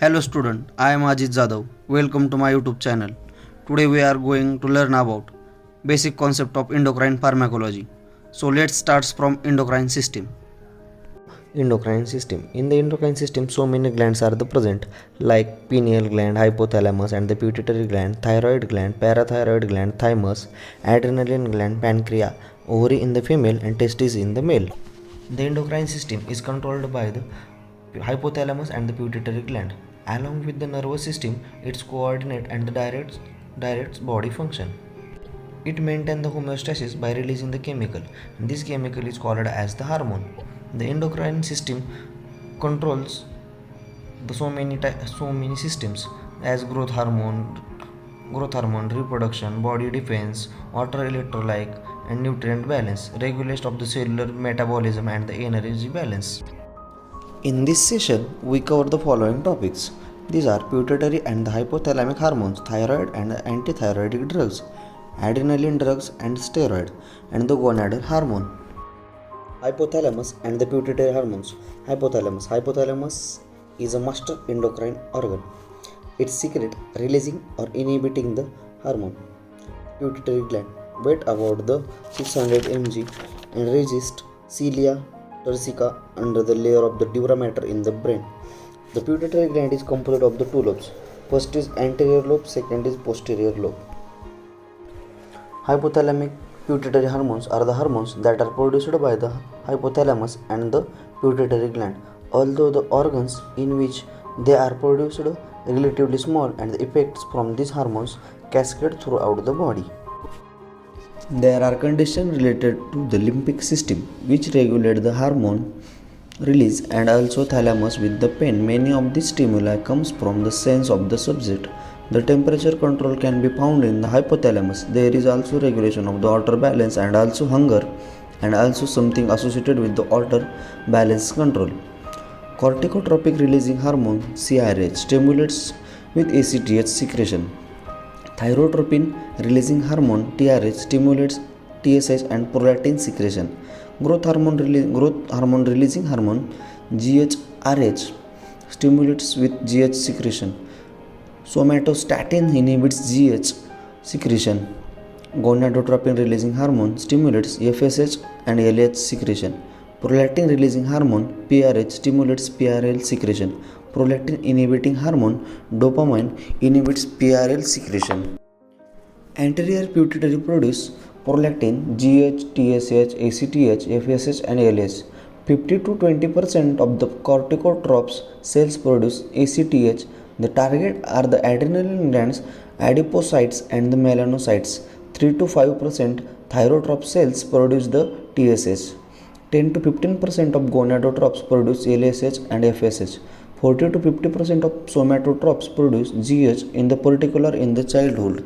Hello student, I am Ajit Jadhav. Welcome to my YouTube channel. Today we are going to learn about basic concept of endocrine pharmacology. So let's start from endocrine system. Endocrine system. In the endocrine system, so many glands are present, like pineal gland, hypothalamus, and the pituitary gland, thyroid gland, parathyroid gland, thymus, adrenaline gland, pancreas, ovary in the female, and testes in the male. The endocrine system is controlled by the hypothalamus and the pituitary gland. Along with the nervous system, it's coordinate and directs body function. It maintains the homeostasis by releasing the chemical. This chemical is called as the hormone. The endocrine system controls so many systems as growth hormone, reproduction, body defense, water electrolyte, and nutrient balance, regulation of the cellular metabolism, and the energy balance. In this session, we cover the following topics. These are pituitary and the hypothalamic hormones, thyroid and antithyroidic drugs, adrenaline drugs and steroid, and the gonadal hormone. Hypothalamus and the pituitary hormones. Hypothalamus is a master endocrine organ. It secretes, releasing or inhibiting the hormone. Pituitary gland, weight about the 600 mg and resists cilia turcica under the layer of the dura mater in the brain. The pituitary gland is composed of the two lobes. First is anterior lobe, second is posterior lobe. Hypothalamic pituitary hormones are the hormones that are produced by the hypothalamus and the pituitary gland. Although the organs in which they are produced are relatively small, and the effects from these hormones cascade throughout the body. There are conditions related to the limbic system which regulate the hormone release and also thalamus with the pain. Many of these stimuli comes from the sense of the subject. The temperature control can be found in the hypothalamus. There is also regulation of the water balance and also hunger, and also something associated with the water balance control. Corticotropic releasing hormone CRH stimulates with ACTH secretion. Thyrotropin releasing hormone TRH stimulates TSH and prolactin secretion. Growth hormone releasing hormone GHRH stimulates with GH secretion. Somatostatin inhibits GH secretion. Gonadotropin releasing hormone stimulates FSH and LH secretion. Prolactin releasing hormone PRH stimulates PRL secretion. Prolactin inhibiting hormone dopamine inhibits PRL secretion. Anterior pituitary produce prolactin, GH, TSH, ACTH, FSH and LH. 50 to 20% of the corticotropes cells produce ACTH. The target are the adrenal glands, adipocytes and the melanocytes. 3 to 5% thyrotrope cells produce the TSH. 10 to 15% of gonadotropes produce LSH and FSH. 40 to 50% of somatotropes produce GH in the particular in the childhood.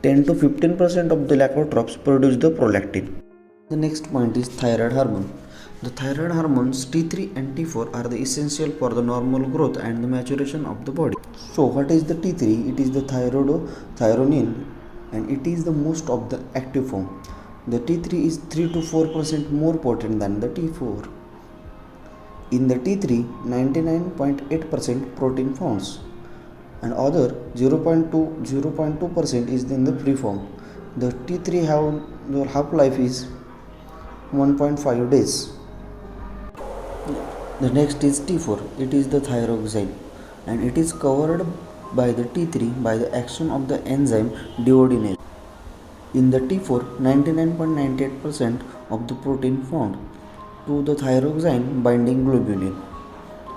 10 to 15% of the lactotropes produce the prolactin. The next point is thyroid hormone. The thyroid hormones T3 and T4 are the essential for the normal growth and the maturation of the body. So what is the T3? It is the thyronine, and it is the most of the active form. The T3 is 3 to 4% more potent than the T4. In the T3, 99.8% protein forms, and other 0.2% is in the free form. The T3 the half-life is 1.5 days. The next is T4. It is the thyroxine, and it is covered by the T3 by the action of the enzyme duodenase. In the T4, 99.98% of the protein found to the thyroxine binding globulin.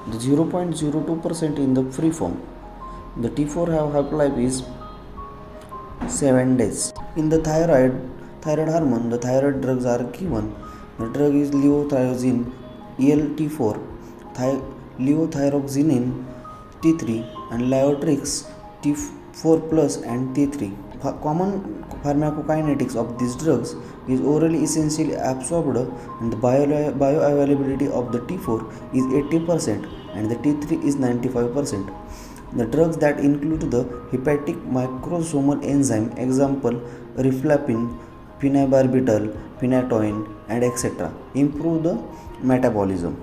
The 0.02% in the free form. The T4 half-life is 7 days. In the thyroid hormone, the thyroid drugs are given. The drug is levothyroxine ELT4, levothyroxine T3, and Liotrix T4 plus and T3. Common pharmacokinetics of these drugs is orally essentially absorbed, and the bioavailability of the T4 is 80% and the T3 is 95%. The drugs that include the hepatic microsomal enzyme, example rifaprin, phenobarbital, phenytoin, and etc., improve the metabolism.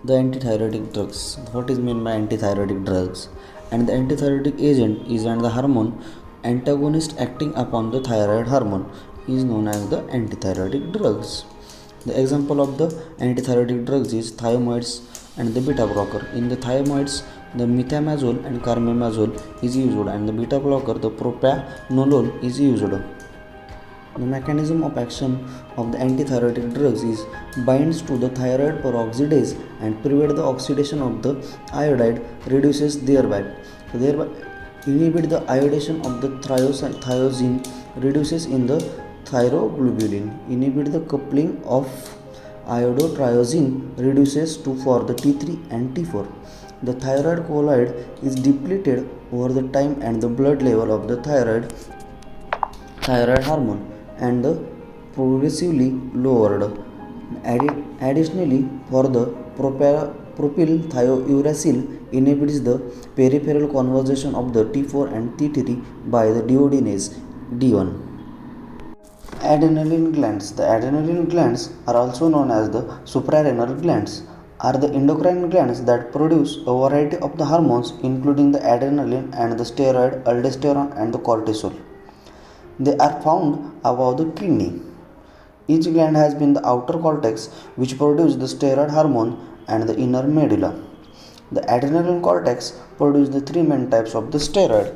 The antithyroidic drugs. What is meant by antithyroidic drugs? And the antithyroidic agent is and the hormone antagonist acting upon the thyroid hormone is known as the antithyroidic drugs. The example of the antithyroidic drugs is thiamoids and the beta blocker. In the thiamoids, the methimazole and carbimazole is used, and the beta blocker, the propranolol, is used. The mechanism of action of the antithyroidic drugs is binds to the thyroid peroxidase and prevent the oxidation of the iodide, reduces thereby inhibit the iodation of the thyroxine, reduces in the thyroglobulin, inhibit the coupling of iodotriosine, reduces to for the T3 and T4. The thyroid colloid is depleted over the time and the blood level of the thyroid hormone and the progressively lowered. Additionally, for the propylthiouracil inhibits the peripheral conversion of the T4 and T3 by the deiodinase D1. Adrenaline glands. The adrenaline glands are also known as the suprarenal glands, are the endocrine glands that produce a variety of the hormones including the adrenaline and the steroid, aldosterone and the cortisol. They are found above the kidney. Each gland has been the outer cortex which produces the steroid hormone and the inner medulla. The adrenal cortex produces the three main types of the steroid.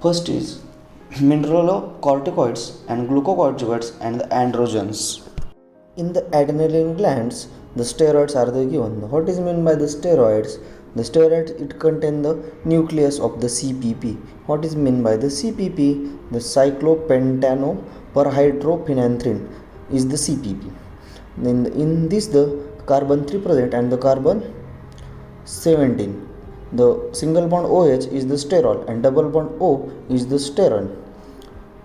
First is mineralocorticoids and glucocorticoids and the androgens. In the adrenal glands, the steroids are the given. What is meant by the steroids? The steroids, it contain the nucleus of the CPP. What is meant by the CPP? The cyclopentanoperhydrophenanthrene is the CPP. Then in this the carbon 3 present and the carbon 17. The single bond OH is the sterol and double bond O is the sterol.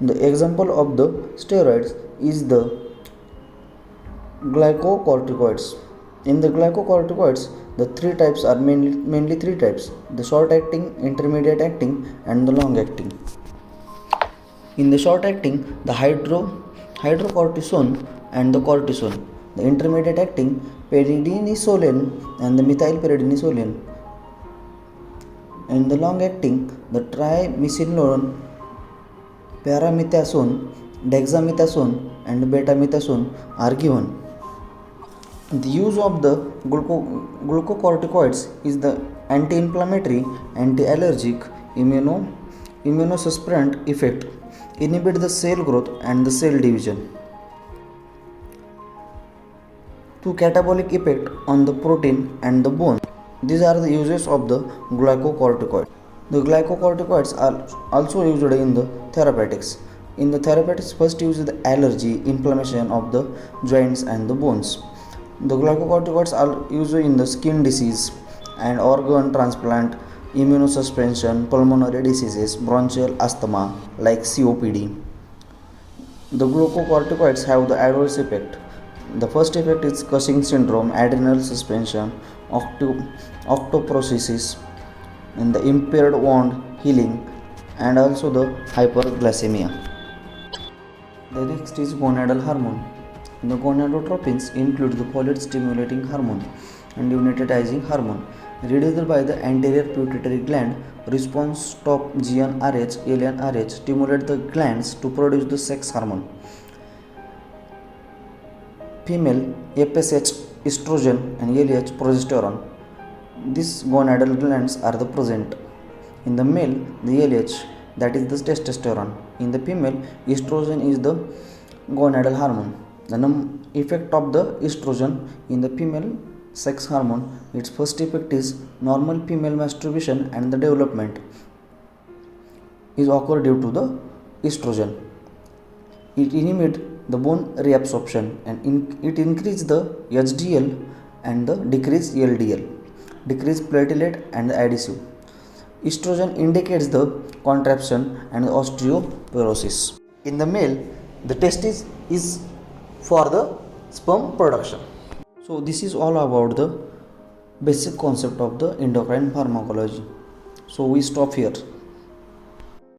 The example of the steroids is the glycocorticoids. In the glycocorticoids, the three types are mainly three types: the short acting, intermediate acting, and the long acting. In the short acting, the hydrocortisone and the cortisone. The intermediate acting, prednisolone and the methylprednisolone. In the long acting, the triamcinolone, paramethasone, dexamethasone, and betamethasone are given. The use of the glucocorticoids is the anti-inflammatory, anti-allergic, immunosuppressant effect, inhibit the cell growth and the cell division. To catabolic effect on the protein and the bone. These are the uses of the glycocorticoid. The glycocorticoids are also used in the therapeutics. In the therapeutics, first use is the allergy, inflammation of the joints and the bones. The glycocorticoids are used in the skin disease and organ transplant, immunosuppression, pulmonary diseases, bronchial asthma like COPD. The glucocorticoids have the adverse effect. The first effect is Cushing syndrome, adrenal suspension, octoprosis, and the impaired wound healing, and also the hyperglycemia. The next is gonadal hormone. The gonadotropins include the folate stimulating hormone and luteinizing hormone released by the anterior pituitary gland. Response stop GnRH, LnRH stimulate the glands to produce the sex hormone. Female FSH, estrogen and LH progesterone. These gonadal glands are the present. In the male, the LH, that is the testosterone. In the female, estrogen is the gonadal hormone. The effect of the estrogen in the female sex hormone, its first effect is normal female masturbation and the development is occur due to the estrogen. It inhibits the bone reabsorption and it increases the HDL and the decrease LDL, decrease platelet and the adhesive. Estrogen indicates the contraction and the osteoporosis. In the male, the testis is for the sperm production. So this is all about the basic concept of the endocrine pharmacology. So we stop here.